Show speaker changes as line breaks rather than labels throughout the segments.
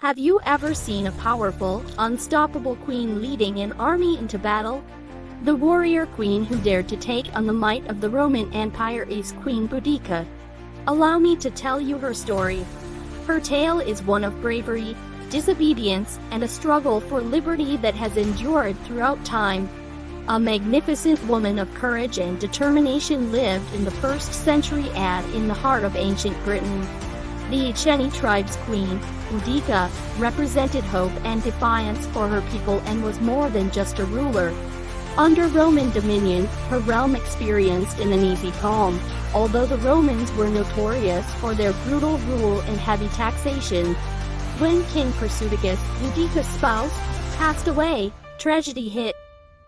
Have you ever seen a powerful, unstoppable queen leading an army into battle? The warrior queen who dared to take on the might of the Roman Empire is Queen Boudica. Allow me to tell you her story. Her tale is one of bravery, disobedience, and a struggle for liberty that has endured throughout time. A magnificent woman of courage and determination lived in the 1st century AD in the heart of ancient Britain. The Iceni tribe's queen, Boudica, represented hope and defiance for her people and was more than just a ruler. Under Roman dominion, her realm experienced an uneasy calm, although the Romans were notorious for their brutal rule and heavy taxation. When King Persuticus, Boudica's spouse, passed away, tragedy hit.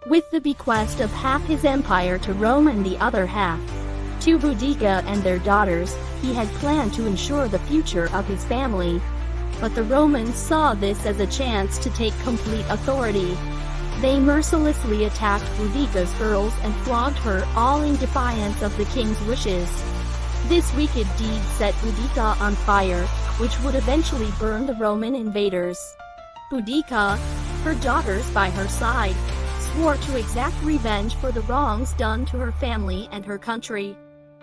With the bequest of half his empire to Rome and the other half to Boudica and their daughters, he had planned to ensure the future of his family. But the Romans saw this as a chance to take complete authority. They mercilessly attacked Boudica's girls and flogged her, all in defiance of the king's wishes. This wicked deed set Boudica on fire, which would eventually burn the Roman invaders. Boudica, her daughters by her side, swore to exact revenge for the wrongs done to her family and her country.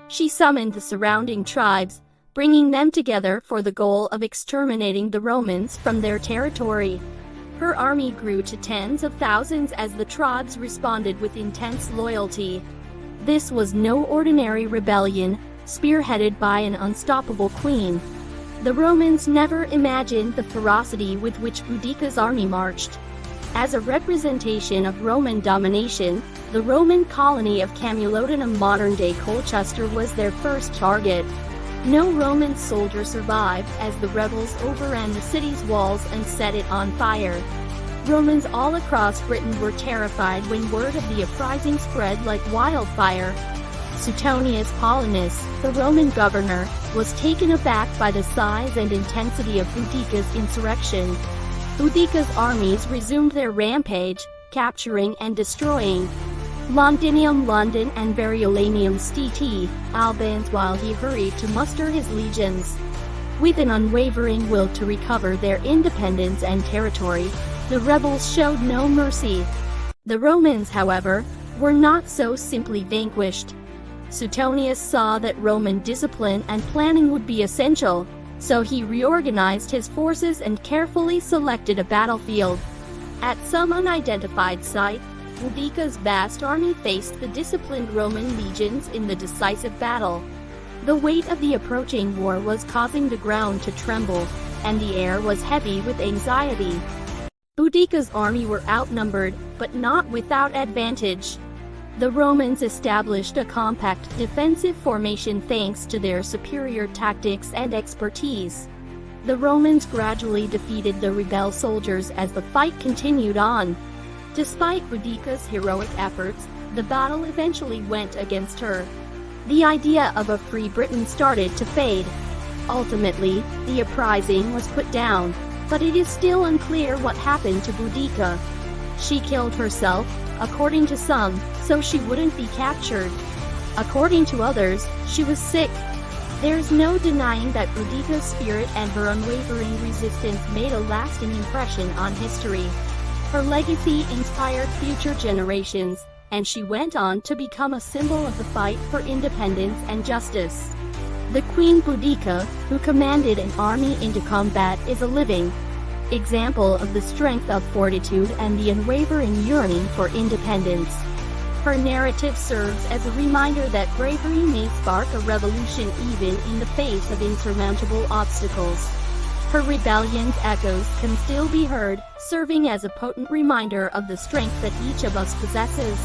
She summoned the surrounding tribes, bringing them together for the goal of exterminating the Romans from their territory. Her army grew to tens of thousands as the tribes responded with intense loyalty. This was no ordinary rebellion, spearheaded by an unstoppable queen. The Romans never imagined the ferocity with which Boudica's army marched. As a representation of Roman domination, the Roman colony of Camulodunum, modern-day Colchester, was their first target. No Roman soldier survived as the rebels overran the city's walls and set it on fire. Romans all across Britain were terrified when word of the uprising spread like wildfire. Suetonius Paulinus, the Roman governor, was taken aback by the size and intensity of Boudica's insurrection. Boudica's armies resumed their rampage, capturing and destroying Londinium London and Verulamium Stiti, Albans, while he hurried to muster his legions. With an unwavering will to recover their independence and territory, the rebels showed no mercy. The Romans, however, were not so simply vanquished. Suetonius saw that Roman discipline and planning would be essential, so he reorganized his forces and carefully selected a battlefield. At some unidentified site, Boudica's vast army faced the disciplined Roman legions in the decisive battle. The weight of the approaching war was causing the ground to tremble, and the air was heavy with anxiety. Boudica's army were outnumbered, but not without advantage. The Romans established a compact defensive formation thanks to their superior tactics and expertise. The Romans gradually defeated the rebel soldiers as the fight continued on. Despite Boudica's heroic efforts, the battle eventually went against her. The idea of a free Britain started to fade. Ultimately, the uprising was put down, but it is still unclear what happened to Boudica. She killed herself, according to some, so she wouldn't be captured. According to others, she was sick. There's no denying that Boudica's spirit and her unwavering resistance made a lasting impression on history. Her legacy inspired future generations, and she went on to become a symbol of the fight for independence and justice. The Queen Boudica, who commanded an army into combat, is a living example of the strength of fortitude and the unwavering yearning for independence. Her narrative serves as a reminder that bravery may spark a revolution even in the face of insurmountable obstacles. Her rebellion's echoes can still be heard, serving as a potent reminder of the strength that each of us possesses.